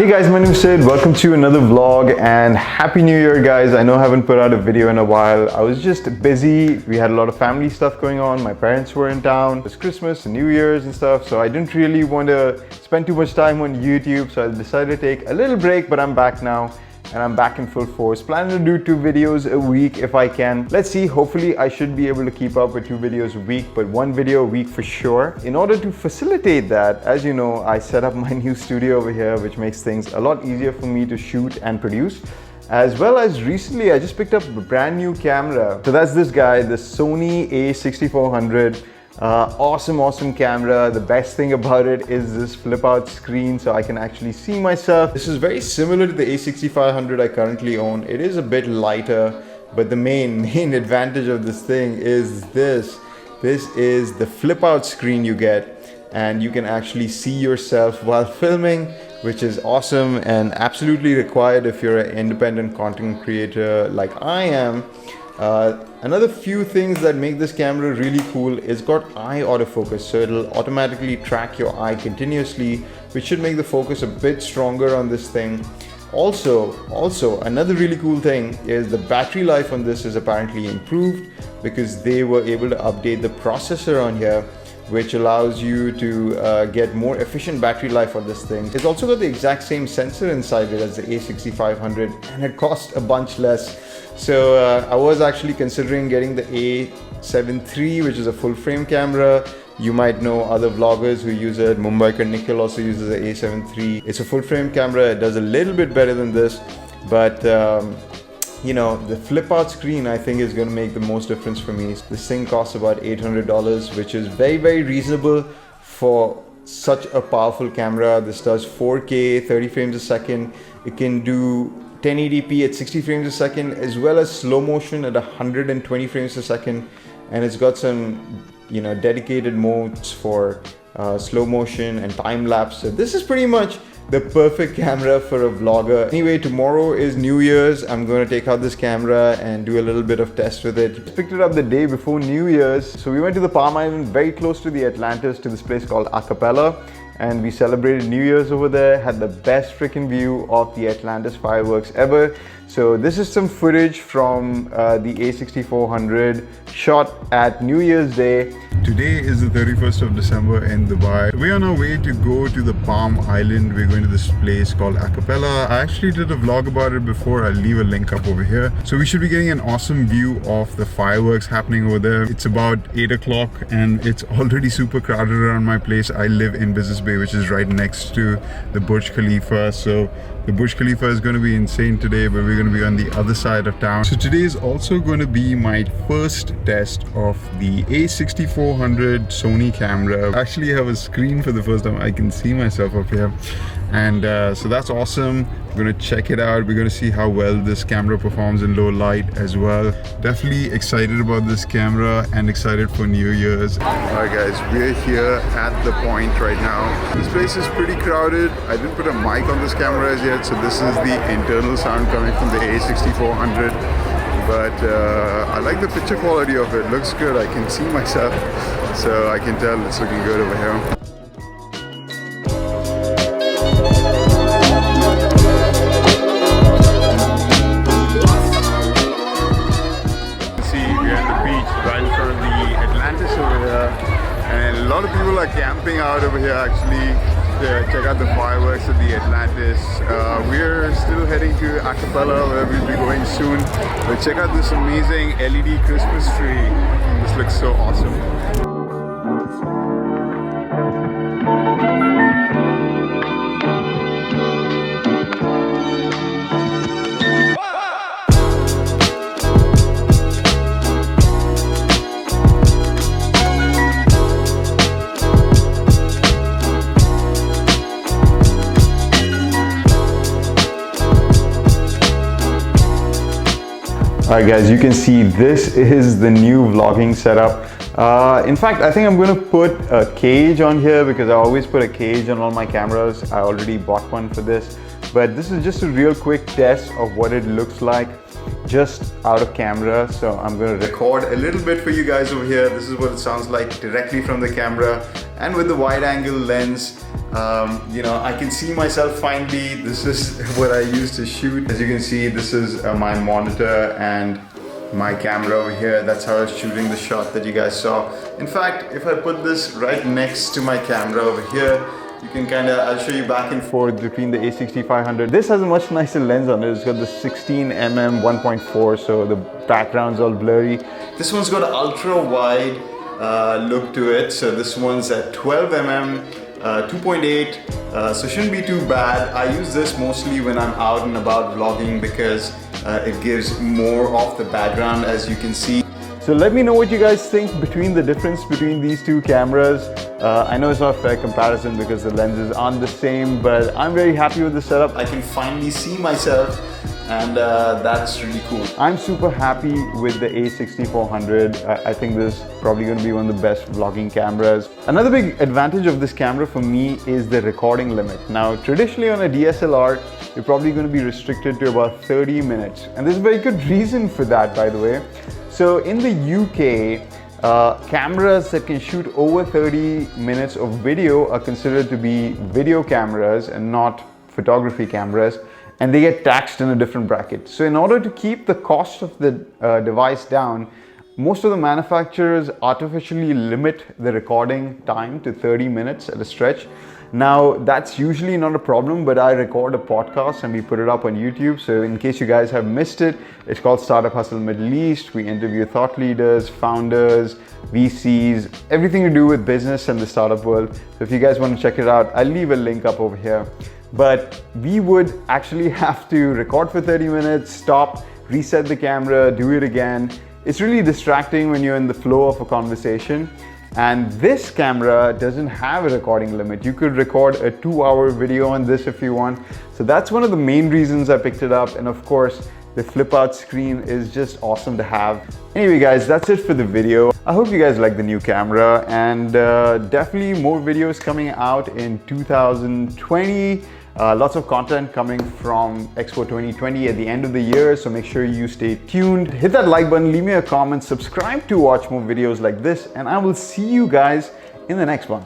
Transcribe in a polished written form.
Hey guys, my name is Sid. Welcome to another vlog and Happy New Year guys. I know I haven't put out a video in a while. I was just busy. We had a lot of family stuff going on. My parents were in town. It was Christmas and New Year's and stuff, so I didn't really want to spend too much time on YouTube, so I decided to take a little break, but I'm back now. And I'm back in full force, planning to do 2 videos a week if I can. Let's see, hopefully I should be able to keep up with 2 videos a week, but 1 video a week for sure. In order to facilitate that, as you know, I set up my new studio over here, which makes things a lot easier for me to shoot and produce. As well as recently, I just picked up a brand new camera. So that's this guy, the Sony a6400. Awesome camera. The best thing about it is this flip out screen, so I can actually see myself. This is very similar to the a6500 I currently own. It is a bit lighter, but the main advantage of this thing is this is the flip out screen you get, and you can actually see yourself while filming, which is awesome and absolutely required if you're an independent content creator like I am. Another few things that make this camera really cool is got eye autofocus, so it'll automatically track your eye continuously, which should make the focus a bit stronger on this thing. Also another really cool thing is the battery life on this is apparently improved because they were able to update the processor on here, which allows you to get more efficient battery life on this thing. It's also got the exact same sensor inside it as the a6500, and it costs a bunch less. So I was actually considering getting the a7 III, which is a full frame camera. You might know other vloggers who use it. Mumbaikar Nikhil also uses the a7 III. It's a full frame camera. It does a little bit better than this, but you know, the flip out screen I think is going to make the most difference for me. This thing costs about $800, which is very reasonable for such a powerful camera. This does 4K 30 frames a second. It can do 1080p at 60 frames a second, as well as slow motion at 120 frames a second, and it's got some, you know, dedicated modes for slow motion and time lapse. So this is pretty much the perfect camera for a vlogger. Anyway, tomorrow is New Year's. I'm going to take out this camera and do a little bit of test with it. Picked it up the day before New Year's. So we went to the Palm Island, very close to the Atlantis, to this place called a and we celebrated New Year's over there. Had the best freaking view of the Atlantis fireworks ever. So this is some footage from the a6400 shot at New Year's Day. Today is the 31st of December in Dubai. We're on our way to go to the Palm Island. We're going to this place called a I actually did a vlog about it before. I'll leave a link up over here. So we should be getting an awesome view of the fireworks happening over there. It's about 8 o'clock and it's already super crowded around my place. I live in Business Bay, which is right next to the Burj Khalifa. So the Burj Khalifa is going to be insane today, but we're going to be on the other side of town. So today is also going to be my first test of the a6400 Sony camera. I actually have a screen for the first time. I can see myself up here, and so that's awesome. We're going to check it out. We're going to see how well this camera performs in low light as well. Definitely excited about this camera and excited for New Year's. Alright guys, we're here at the point right now. This place is pretty crowded. I didn't put a mic on this camera as yet, so this is the internal sound coming from the a6400. But I like the picture quality of it. Looks good. I can see myself, so I can tell it's looking good over here. Atlantis over here, and a lot of people are camping out over here actually to check out the fireworks at the Atlantis. We're still heading to a where we'll be going soon, but check out this amazing LED Christmas tree. This looks so awesome. Alright guys, you can see this is the new vlogging setup. In fact, I think I'm going to put a cage on here because I always put a cage on all my cameras. I already bought one for this, but this is just a real quick test of what it looks like just out of camera. So I'm going to record a little bit for you guys over here. This is what it sounds like directly from the camera, and with the wide angle lens You know, I can see myself finally. This is what I used to shoot. As you can see, this is my monitor and my camera over here. That's how I was shooting the shot that you guys saw. In fact, if I put this right next to my camera over here, you can I'll show you back and forth between the a6400. This has a much nicer lens on it. It's got the 16mm 1.4, so the background's all blurry. This one's got an ultra wide look to it. So this one's at 12mm, 2.8, so shouldn't be too bad. I use this mostly when I'm out and about vlogging because it gives more of the background, as you can see. So let me know what you guys think between the difference between these two cameras. I know it's not a fair comparison because the lenses aren't the same, but I'm very happy with the setup. I can finally see myself, and that's really cool. I'm super happy with the a6400. I think this is probably going to be one of the best vlogging cameras. Another big advantage of this camera for me is the recording limit. Now, traditionally on a DSLR, you're probably going to be restricted to about 30 minutes. And there's a very good reason for that, by the way. So in the UK, cameras that can shoot over 30 minutes of video are considered to be video cameras and not photography cameras, and they get taxed in a different bracket. So in order to keep the cost of the device down, most of the manufacturers artificially limit the recording time to 30 minutes at a stretch. Now, that's usually not a problem, but I record a podcast and we put it up on YouTube. So in case you guys have missed it, it's called Startup Hustle Middle East. We interview thought leaders, founders, VCs, everything to do with business and the startup world. So if you guys want to check it out, I'll leave a link up over here. But we would actually have to record for 30 minutes, stop, reset the camera, do it again. It's really distracting when you're in the flow of a conversation. And this camera doesn't have a recording limit. You could record a 2-hour video on this if you want. So that's one of the main reasons I picked it up. And of course, the flip out screen is just awesome to have. Anyway guys, that's it for the video. I hope you guys like the new camera, and definitely more videos coming out in 2020. Lots of content coming from Expo 2020 at the end of the year, so make sure you stay tuned. Hit that like button, leave me a comment, subscribe to watch more videos like this, and I will see you guys in the next one.